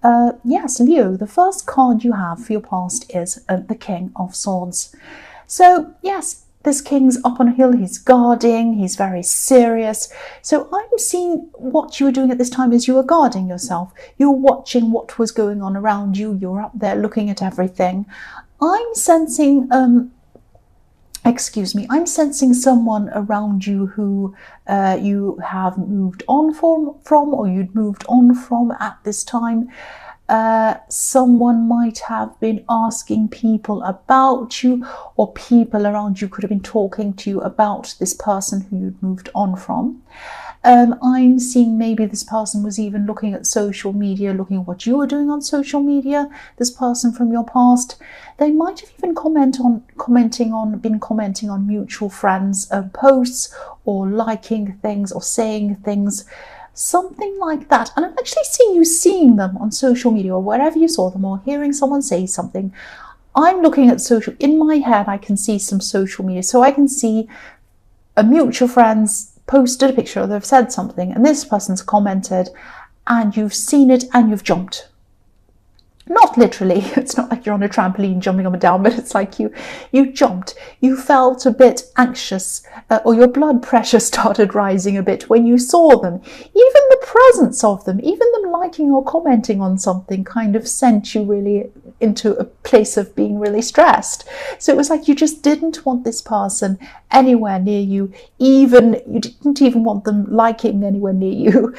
Yes, Leo, the first card you have for your past is the King of Swords. So, yes, this king's up on a hill, he's guarding, he's very serious. So I'm seeing what you were doing at this time is you were guarding yourself. You were watching what was going on around you. You were up there looking at everything. I'm sensing I'm sensing someone around you who you have moved on from or you'd moved on from at this time. Someone might have been asking people about you, or people around you could have been talking to you about this person who you'd moved on from. I'm seeing maybe this person was even looking at social media, looking at what you were doing on social media, this person from your past. They might have even commenting on mutual friends' posts, or liking things or saying things, something like that. And I'm actually seeing them on social media or wherever you saw them, or hearing someone say something. I'm looking at in my head, I can see some social media. So I can see a mutual friend's posted a picture, or they've said something, and this person's commented, and you've seen it and you've jumped. Not literally, it's not like you're on a trampoline jumping up and down, but it's like you jumped. You felt a bit anxious, or your blood pressure started rising a bit when you saw them. Even the presence of them, even them liking or commenting on something, kind of sent you really into a place of being really stressed. So it was like you just didn't want this person anywhere near you. You didn't even want them liking anywhere near you.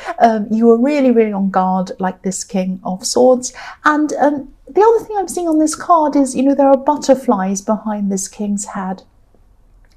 You were really, really on guard, like this King of Swords. And the other thing I'm seeing on this card is, there are butterflies behind this king's head.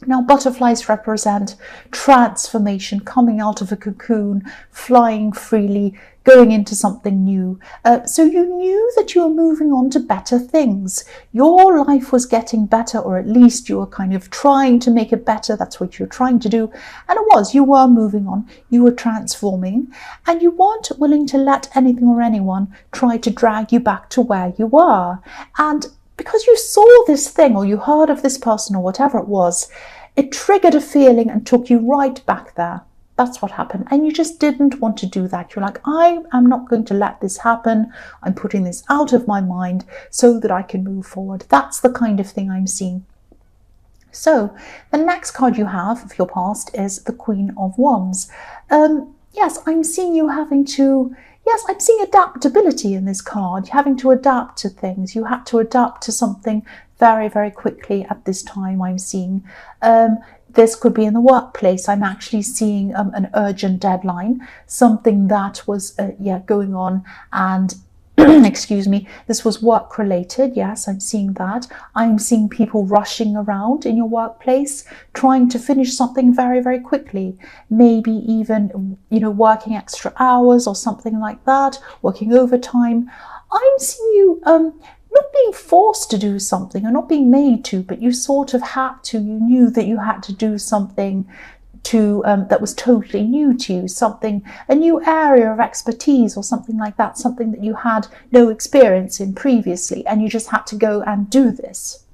Now, butterflies represent transformation, coming out of a cocoon, flying freely, going into something new. So you knew that you were moving on to better things. Your life was getting better, or at least you were kind of trying to make it better. That's what you were trying to do. And you were moving on, you were transforming, and you weren't willing to let anything or anyone try to drag you back to where you were. And because you saw this thing, or you heard of this person, or whatever it was, it triggered a feeling and took you right back there. That's what happened. And you just didn't want to do that. You're like, I am not going to let this happen. I'm putting this out of my mind so that I can move forward. That's the kind of thing I'm seeing. So the next card you have of your past is the Queen of Wands. Yes, I'm seeing you having to... Yes, I'm seeing adaptability in this card. You're having to adapt to things. You had to adapt to something very, very quickly at this time, I'm seeing. This could be in the workplace. I'm actually seeing an urgent deadline, something that was going on, and excuse me, this was work related. Yes, I'm seeing that. I'm seeing people rushing around in your workplace, trying to finish something very, very quickly. Maybe even, working extra hours or something like that, working overtime. I'm seeing you not being forced to do something or not being made to, but you sort of had to. You knew that you had to do something that was totally new to you, a new area of expertise or something like that, something that you had no experience in previously, and you just had to go and do this.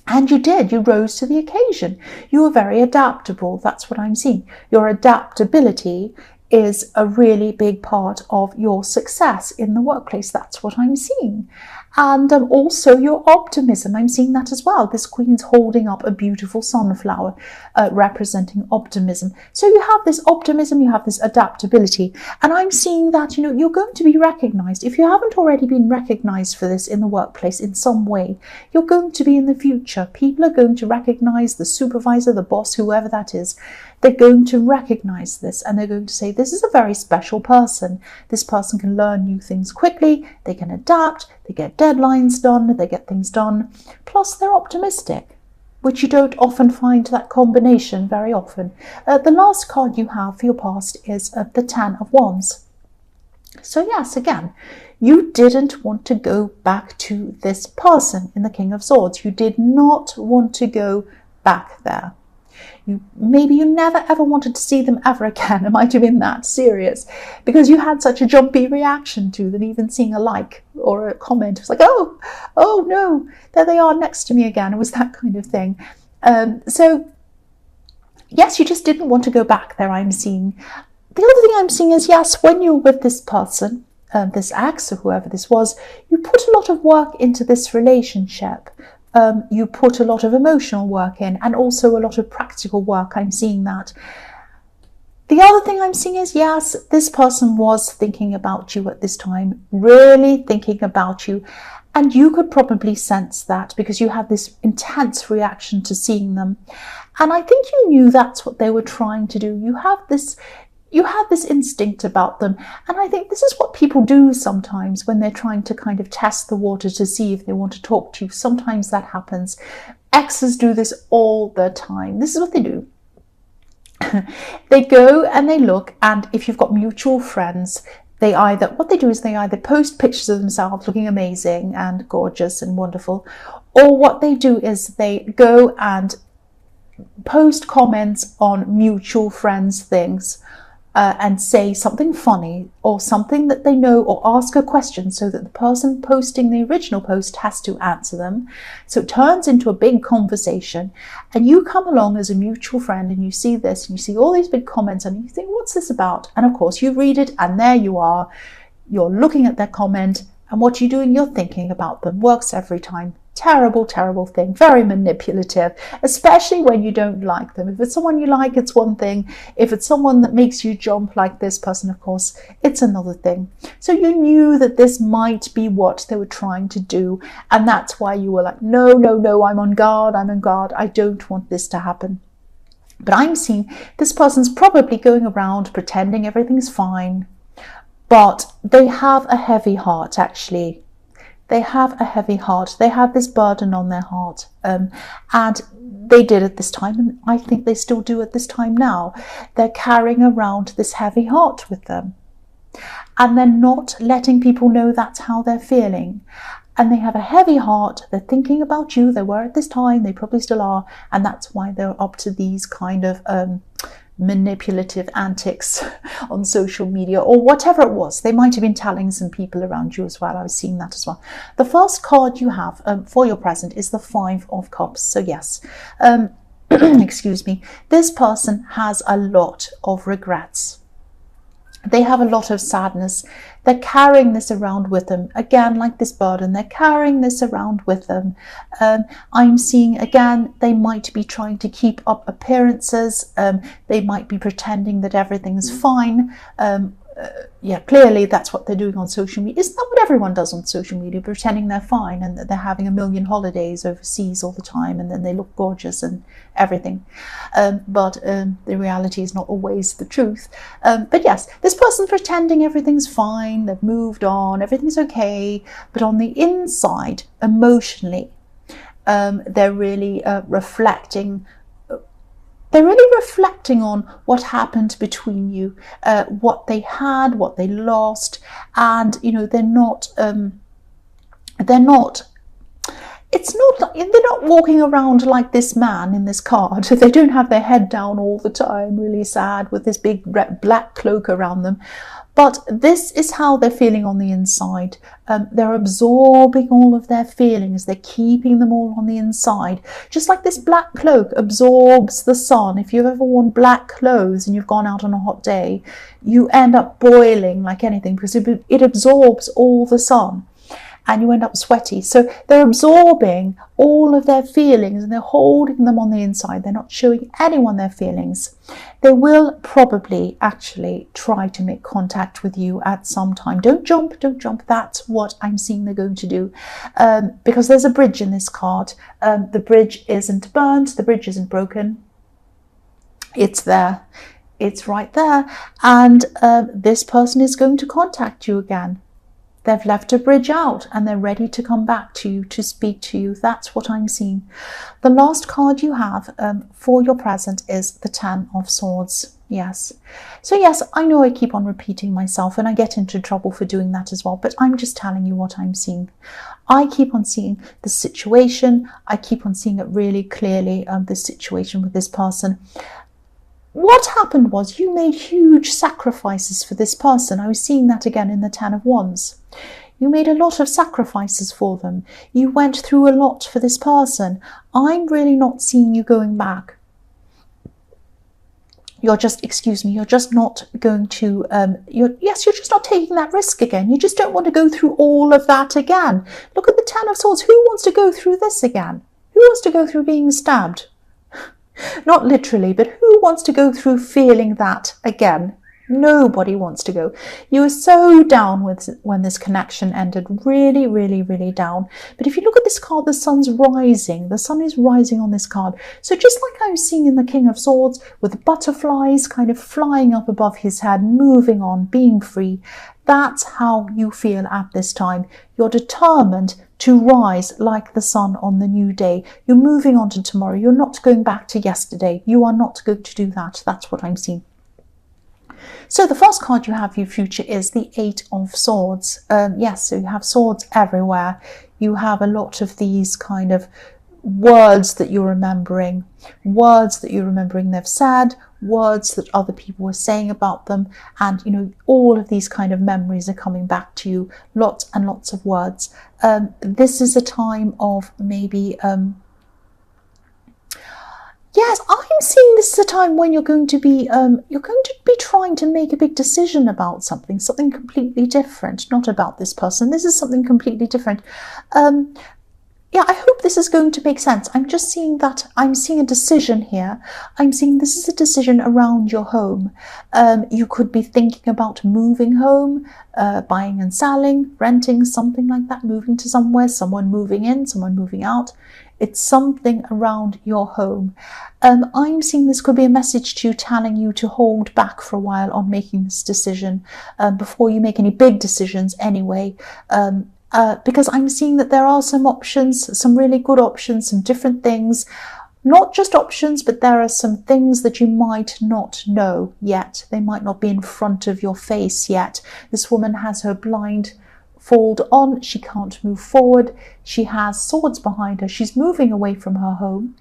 And you did. You rose to the occasion. You were very adaptable. That's what I'm seeing. Your adaptability is a really big part of your success in the workplace. That's what I'm seeing. And also your optimism, I'm seeing that as well. This queen's holding up a beautiful sunflower representing optimism. So you have this optimism, you have this adaptability, and I'm seeing that, you're going to be recognized. If you haven't already been recognized for this in the workplace in some way, you're going to be in the future. People are going to recognize the supervisor, the boss, whoever that is. They're going to recognize this, and they're going to say, this is a very special person. This person can learn new things quickly, they can adapt, they get deadlines done, they get things done. Plus, they're optimistic, which you don't often find that combination very often. The last card you have for your past is the Ten of Wands. So yes, again, you didn't want to go back to this person in the King of Swords. You did not want to go back there. Maybe you never ever wanted to see them ever again. It might have been that serious because you had such a jumpy reaction to them. Even seeing a like or a comment, it was like, oh no, there they are next to me again. It was that kind of thing. So yes, you just didn't want to go back there, I'm seeing. The other thing I'm seeing is, yes, when you're with this person, this ex or whoever this was, you put a lot of work into this relationship. You put a lot of emotional work in, and also a lot of practical work. I'm seeing that. The other thing I'm seeing is, yes, this person was thinking about you at this time, really thinking about you. And you could probably sense that because you had this intense reaction to seeing them. And I think you knew that's what they were trying to do. You have this instinct about them. And I think this is what people do sometimes when they're trying to kind of test the water to see if they want to talk to you. Sometimes that happens. Exes do this all the time. This is what they do. They go and they look, and if you've got mutual friends, what they do is they either post pictures of themselves looking amazing and gorgeous and wonderful, or what they do is they go and post comments on mutual friends' things and say something funny or something that they know, or ask a question so that the person posting the original post has to answer them. So it turns into a big conversation, and you come along as a mutual friend and you see this and you see all these big comments and you think, what's this about? And of course you read it, and there you are, you're looking at their comment, and what you're doing, you're thinking about them. Works every time. Terrible, terrible thing. Very manipulative, especially when you don't like them. If it's someone you like, it's one thing. If it's someone that makes you jump like this person, of course, it's another thing. So you knew that this might be what they were trying to do. And that's why you were like, no, no, no, I'm on guard. I don't want this to happen. But I'm seeing this person's probably going around pretending everything's fine. But they have a heavy heart, actually. They have a heavy heart. They have this burden on their heart. And they did at this time, and I think they still do at this time now. They're carrying around this heavy heart with them. And they're not letting people know that's how they're feeling. And they have a heavy heart. They're thinking about you. They were at this time. They probably still are. And that's why they're up to these kind of manipulative antics on social media, or whatever it was. They might have been telling some people around you as well. I was seeing that as well. The first card you have for your present is the Five of Cups. So yes, excuse me, this person has a lot of regrets. They have a lot of sadness. They're carrying this around with them. Again, like this burden, they're carrying this around with them. I'm seeing, again, they might be trying to keep up appearances. They might be pretending that everything's fine. Yeah, clearly that's what they're doing on social media. Isn't that what everyone does on social media? Pretending they're fine and that they're having a million holidays overseas all the time, and then they look gorgeous and everything. But the reality is not always the truth. But yes, this person pretending everything's fine, they've moved on, everything's okay. But on the inside, emotionally, they're really reflecting. They're really reflecting on what happened between you, what they had, what they lost, and they're not walking around like this man in this card. They don't have their head down all the time, really sad with this big black cloak around them. But this is how they're feeling on the inside. They're absorbing all of their feelings. They're keeping them all on the inside. Just like this black cloak absorbs the sun. If you've ever worn black clothes and you've gone out on a hot day, you end up boiling like anything because it absorbs all the sun. And you end up sweaty. So they're absorbing all of their feelings and they're holding them on the inside. They're not showing anyone their feelings. They will probably actually try to make contact with you at some time. Don't jump. That's what I'm seeing they're going to do. Because there's a bridge in this card. The bridge isn't burnt. The bridge isn't broken. It's there. It's right there. And this person is going to contact you again. They've left a bridge out and they're ready to come back to you, to speak to you. That's what I'm seeing. The last card you have for your present is the Ten of Swords. Yes. So yes, I know I keep on repeating myself and I get into trouble for doing that as well, but I'm just telling you what I'm seeing. I keep on seeing the situation. I keep on seeing it really clearly, the situation with this person. What happened was you made huge sacrifices for this person. I was seeing that again in the Ten of Wands. You made a lot of sacrifices for them. You went through a lot for this person. I'm really not seeing you going back. you're just, excuse me, you're just not going to, you're just not taking that risk again. You just don't want to go through all of that again. Look at the Ten of Swords. Who wants to go through this again? Who wants to go through being stabbed? Not literally, but who wants to go through feeling that again? Nobody wants to go. You were so down when this connection ended. Really, really, really down. But if you look at this card, the sun's rising. The sun is rising on this card. So just like I was seeing in the King of Swords, with butterflies kind of flying up above his head, moving on, being free, that's how you feel at this time. You're determined to rise like the sun on the new day. You're moving on to tomorrow. You're not going back to yesterday. You are not going to do that. That's what I'm seeing. So the first card you have for your future is the Eight of Swords. Yes, so you have swords everywhere. You have a lot of these kind of words that you're remembering. Words that you're remembering they've said, words that other people were saying about them. And, you know, all of these kind of memories are coming back to you. Lots and lots of words. This is a time of maybe... Yes, I'm seeing this is a time when you're going to be trying to make a big decision about something completely different, not about this person. This is something completely different. Yeah, I hope this is going to make sense. I'm just seeing that I'm seeing a decision here. I'm seeing this is a decision around your home. You could be thinking about moving home, buying and selling, renting, something like that, moving to somewhere, someone moving in, someone moving out. It's something around your home. I'm seeing this could be a message to you telling you to hold back for a while on making this decision before you make any big decisions anyway. Because I'm seeing that there are some options, some really good options, some different things. Not just options, but there are some things that you might not know yet. They might not be in front of your face yet. This woman has her blind fold on. She can't move forward. She has swords behind her. She's moving away from her home,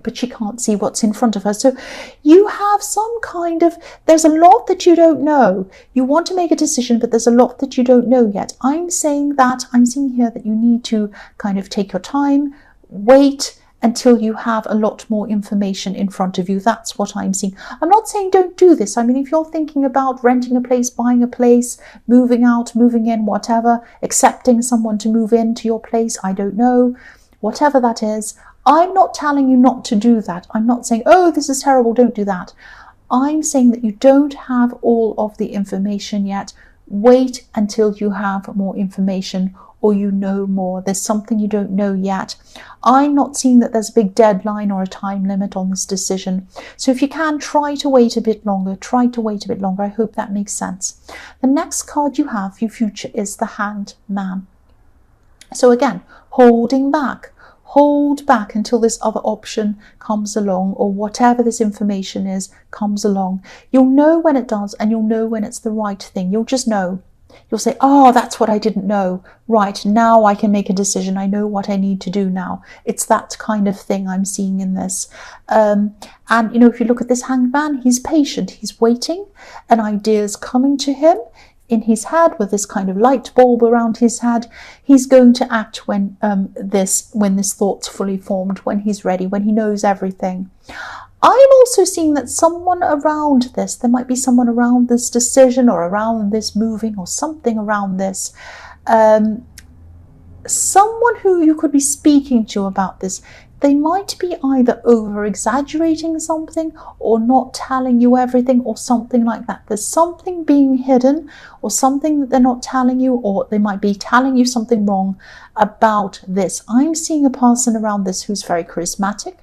but she can't see what's in front of her. So you have some kind of, there's a lot that you don't know. You want to make a decision, but there's a lot that you don't know yet. I'm seeing here that you need to kind of take your time, wait until you have a lot more information in front of you. That's what I'm seeing. I'm not saying don't do this. I mean, if you're thinking about renting a place, buying a place, moving out, moving in, whatever, accepting someone to move into your place, I don't know, whatever that is, I'm not telling you not to do that. I'm not saying, oh, this is terrible, don't do that. I'm saying that you don't have all of the information yet. Wait until you have more information or you know more. There's something you don't know yet. I'm not seeing that there's a big deadline or a time limit on this decision. So if you can, try to wait a bit longer. Try to wait a bit longer. I hope that makes sense. The next card you have for your future is the Hanged Man. So again, holding back. Hold back until this other option comes along, or whatever this information is comes along. You'll know when it does, and you'll know when it's the right thing. You'll just know. You'll say, oh, that's what I didn't know. Right, now I can make a decision. I know what I need to do now. It's that kind of thing I'm seeing in this. And, you know, if you look at this Hanged Man, he's patient. He's waiting. An idea's coming to him in his head with this kind of light bulb around his head. He's going to act when this thought's fully formed, when he's ready, when he knows everything. I'm also seeing that someone around this, there might be someone around this decision or around this moving or something around this. Someone who you could be speaking to about this. They might be either over-exaggerating something or not telling you everything or something like that. There's something being hidden or something that they're not telling you, or they might be telling you something wrong about this. I'm seeing a person around this who's very charismatic.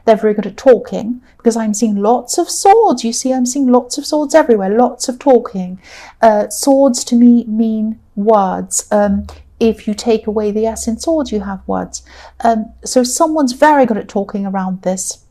They're very good at talking, because I'm seeing lots of swords. You see, I'm seeing lots of swords everywhere, lots of talking. Swords to me mean words. If you take away the S in swords, you have words. So someone's very good at talking around this.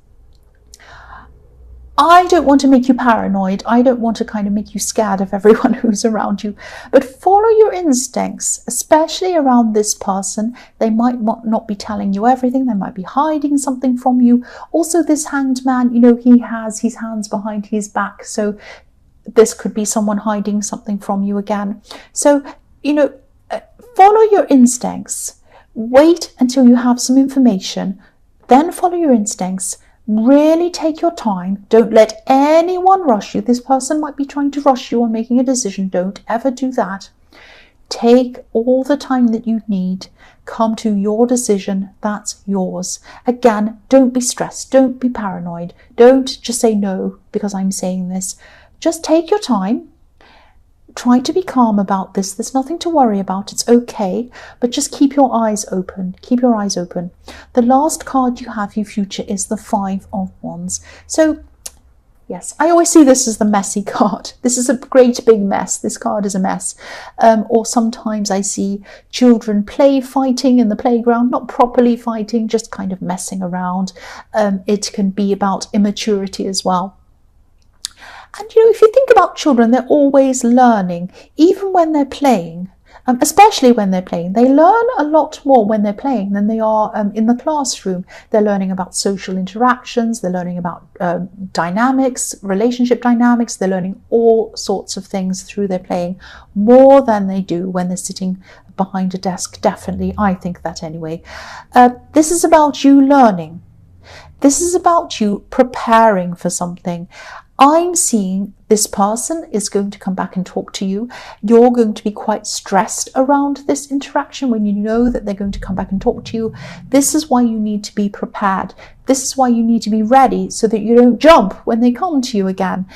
I don't want to make you paranoid. I don't want to kind of make you scared of everyone who's around you. But follow your instincts, especially around this person. They might not be telling you everything. They might be hiding something from you. Also, this Hanged Man, you know, he has his hands behind his back. So this could be someone hiding something from you again. So, you know, follow your instincts. Wait until you have some information. Then follow your instincts. Really take your time. Don't let anyone rush you. This person might be trying to rush you on making a decision. Don't ever do that. Take all the time that you need. Come to your decision. That's yours. Again, don't be stressed. Don't be paranoid. Don't just say no because I'm saying this. Just take your time. Try to be calm about this. There's nothing to worry about. It's okay. But just keep your eyes open. Keep your eyes open. The last card you have, your future, is the Five of Wands. So, yes, I always see this as the messy card. This is a great big mess. This card is a mess. Or sometimes I see children fighting in the playground, not properly fighting, just kind of messing around. It can be about immaturity as well. And if you think about children, they're always learning, even when they're playing, especially when they're playing. They learn a lot more when they're playing than they are in the classroom. They're learning about social interactions, they're learning about dynamics, relationship dynamics, they're learning all sorts of things through their playing, more than they do when they're sitting behind a desk. Definitely, I think that anyway. This is about you learning. This is about you preparing for something. I'm seeing this person is going to come back and talk to you. You're going to be quite stressed around this interaction when you know that they're going to come back and talk to you. This is why you need to be prepared. This is why you need to be ready so that you don't jump when they come to you again.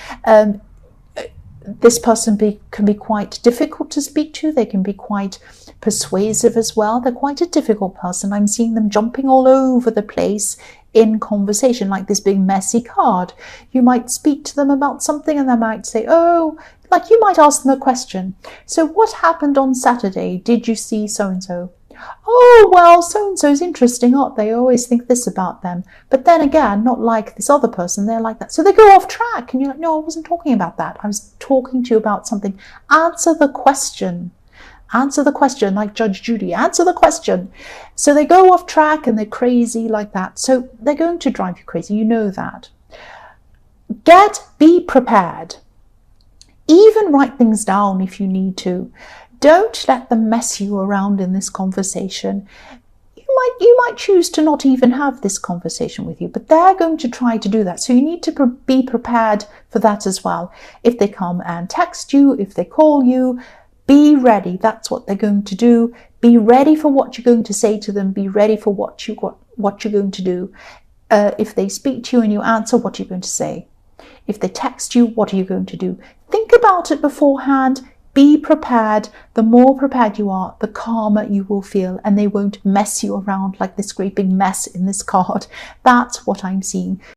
This person can be quite difficult to speak to. They can be quite persuasive as well. They're quite a difficult person. I'm seeing them jumping all over the place in conversation, like this big messy card. You might speak to them about something and they might say, oh, like you might ask them a question. So what happened on Saturday? Did you see so-and-so? Oh, well, so-and-so's interesting, aren't they? I always think this about them. But then again, not like this other person, they're like that. So they go off track and you're like, no, I wasn't talking about that. I was talking to you about something. Answer the question. Answer the question, like Judge Judy. Answer the question. So they go off track and they're crazy like that. So they're going to drive you crazy. You know that. Be prepared. Even write things down if you need to. Don't let them mess you around in this conversation. You might choose to not even have this conversation with you, but they're going to try to do that. So you need to be prepared for that as well. If they come and text you, if they call you, be ready. That's what they're going to do. Be ready for what you're going to say to them. Be ready for what you're going to do. If they speak to you and you answer, what are you going to say? If they text you, what are you going to do? Think about it beforehand. Be prepared. The more prepared you are, the calmer you will feel, and they won't mess you around like this great big mess in this card. That's what I'm seeing.